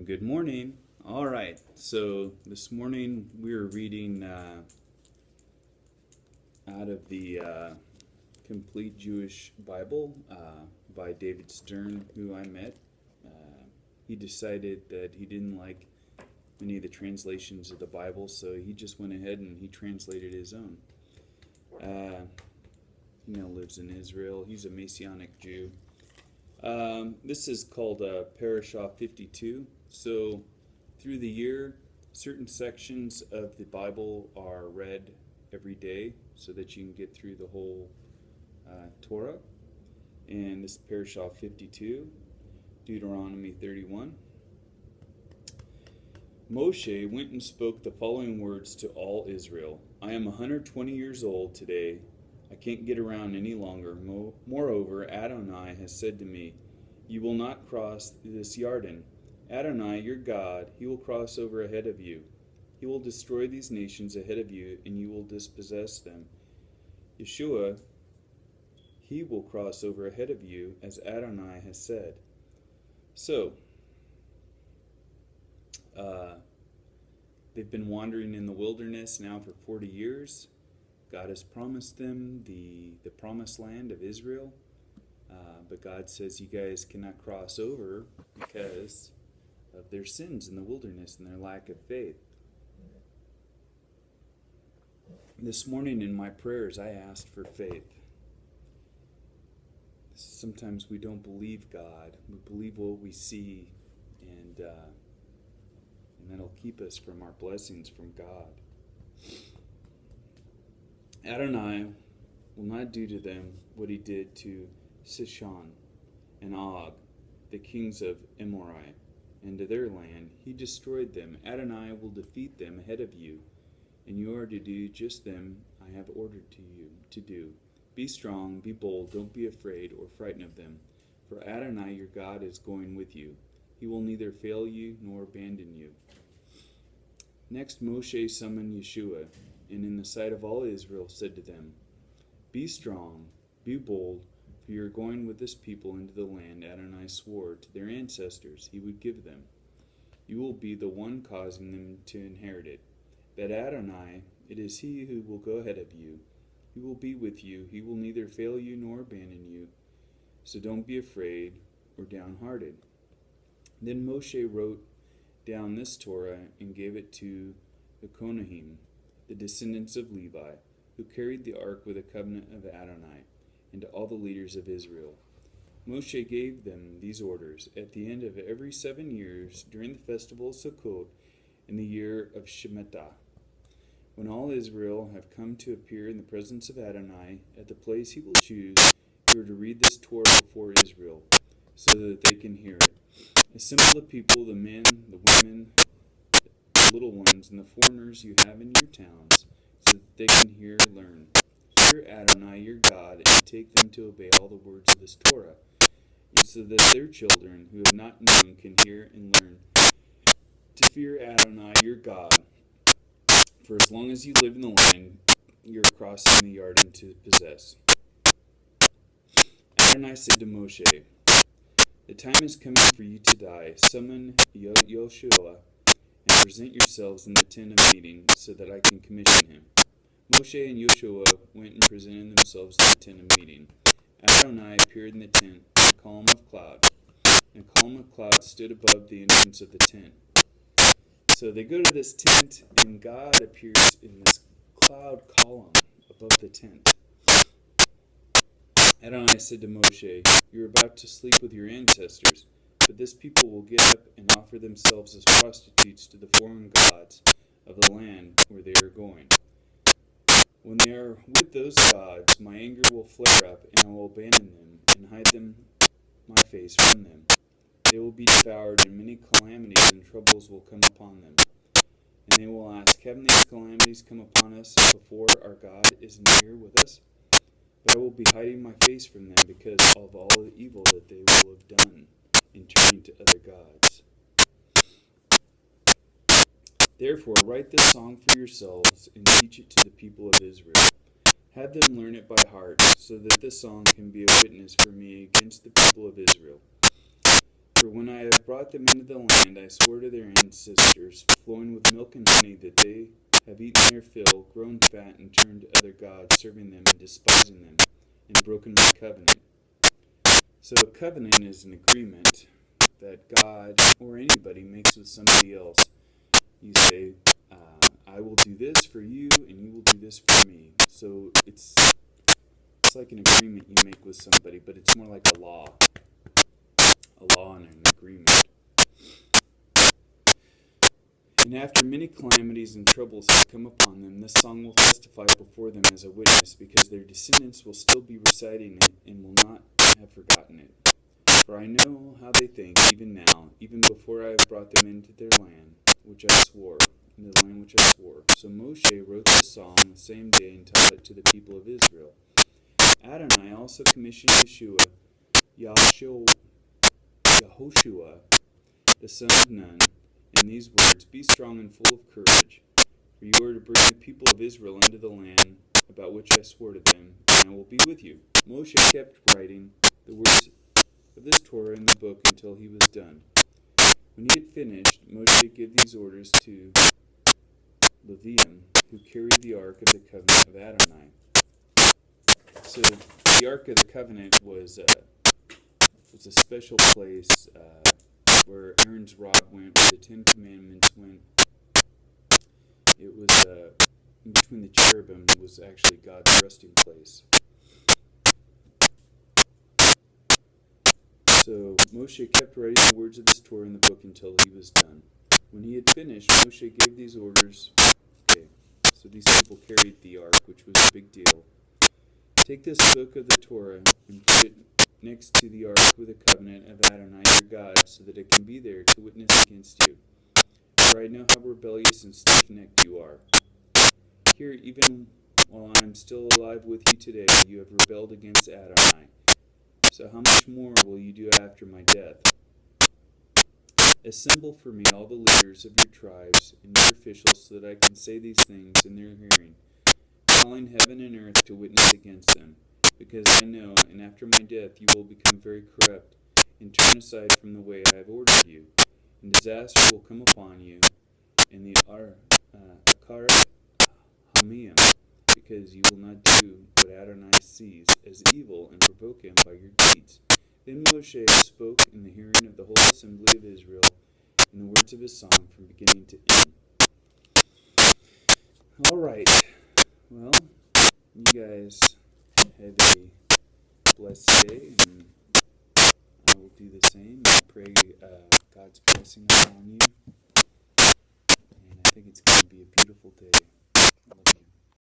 Good morning. All right, so this morning we're reading out of the Complete Jewish Bible by David Stern, who I met. He decided that he didn't like many of the translations of the Bible, so he just went ahead and he translated his own. He now lives in Israel. He's a Messianic Jew. This is called Parashah 52. So through the year, certain sections of the Bible are read every day so that you can get through the whole Torah. And this is Parashah 52, Deuteronomy 31. Moshe went and spoke the following words to all Israel. I am 120 years old today. I can't get around any longer. Moreover, Adonai has said to me, you will not cross this Yarden. Adonai, your God, he will cross over ahead of you. He will destroy these nations ahead of you, and you will dispossess them. Yeshua, he will cross over ahead of you, as Adonai has said. So, they've been wandering in the wilderness now for 40 years. God has promised them the promised land of Israel. But God says you guys cannot cross over because of their sins in the wilderness and their lack of faith. This morning in my prayers, I asked for faith. Sometimes we don't believe God. We believe what we see, and that'll keep us from our blessings from God. Adonai will not do to them what he did to Sihon and Og, the kings of Amorite, and to their land. He destroyed them. Adonai will defeat them ahead of you, and you are to do just them I have ordered to you to do. Be strong, be bold, don't be afraid or frightened of them, for Adonai your God is going with you. He will neither fail you nor abandon you. Next Moshe summoned Yeshua, and in the sight of all Israel said to them, be strong, be bold, for you are going with this people into the land Adonai swore to their ancestors he would give them. You will be the one causing them to inherit it. That Adonai, it is he who will go ahead of you. He will be with you. He will neither fail you nor abandon you. So don't be afraid or downhearted. Then Moshe wrote down this Torah and gave it to the Kohanim, the descendants of Levi, who carried the ark with the covenant of Adonai, and to all the leaders of Israel. Moshe gave them these orders at the end of every 7 years during the festival of Sukkot in the year of Shemitah. When all Israel have come to appear in the presence of Adonai at the place he will choose, you are to read this Torah before Israel, so that they can hear it. Assemble the people, the men, the women, the little ones, and the foreigners you have in your towns, so that they can hear and learn. Fear Adonai your God, and take them to obey all the words of this Torah, and so that their children who have not known can hear and learn to fear Adonai your God. For as long as you live in the land, you're crossing the Yarden to possess. Adonai said to Moshe, the time is coming for you to die. Summon Yoshua and present yourselves in the tent of meeting so that I can commission him. Moshe and Yeshua went and presented themselves in the tent of meeting. Adonai appeared in the tent in a column of cloud, and a column of cloud stood above the entrance of the tent. So they go to this tent, and God appears in this cloud column above the tent. Adonai said to Moshe, you are about to sleep with your ancestors, but this people will get up and offer themselves as prostitutes to the foreign gods of the land where they are going. When they are with those gods, my anger will flare up, and I will abandon them and hide my face from them. They will be devoured, and many calamities and troubles will come upon them. And they will ask, haven't these calamities come upon us before our God isn't here with us? But I will be hiding my face from them because of all the evil that they will have done in turning to other gods. Therefore, write this song for yourselves and teach it to the people of Israel. Have them learn it by heart, so that this song can be a witness for me against the people of Israel. For when I have brought them into the land, I swore to their ancestors, flowing with milk and honey, that they have eaten their fill, grown fat, and turned to other gods, serving them and despising them, and broken my covenant. So a covenant is an agreement that God or anybody makes with somebody else. You say, I will do this for you, and you will do this for me. So it's like an agreement you make with somebody, but it's more like a law and an agreement. And after many calamities and troubles have come upon them, this song will testify before them as a witness, because their descendants will still be reciting it and will not have forgotten it. For I know how they think, even now, even before I have brought them into their land, which I swore, into the land which I swore. So Moshe wrote this song the same day and taught it to the people of Israel. Adonai also commissioned Yahoshua, the son of Nun, in these words, Be strong and full of courage, for you are to bring the people of Israel into the land about which I swore to them, and I will be with you. Moshe kept writing the words of this Torah in the book until he was done. When he had finished, Moshe gave these orders to Levium, who carried the Ark of the Covenant of Adonai. So the Ark of the Covenant was a special place where Aaron's rod went, where the Ten Commandments went. It was in between the cherubim was actually God's resting place. So Moshe kept writing the words of this Torah in the book until he was done. When he had finished, Moshe gave these orders. Okay, so these people carried the ark, which was a big deal. Take this book of the Torah and put it next to the ark with the covenant of Adonai your God, so that it can be there to witness against you. For I know how rebellious and stiff-necked you are. Here, even while I am still alive with you today, you have rebelled against Adonai. So how much more will you do after my death? Assemble for me all the leaders of your tribes and your officials, so that I can say these things in their hearing, calling heaven and earth to witness against them. Because I know, and after my death you will become very corrupt, and turn aside from the way I have ordered you, and disaster will come upon you, and the Akarat Hamim, because you will not do what Adonai sees as evil and provoke him by your deeds. Then Moshe spoke in the hearing of the whole assembly of Israel in the words of his song from beginning to end. All right. Well, you guys have a blessed day, and I will do the same. I pray God's blessing upon you, and I think it's going to be a beautiful day.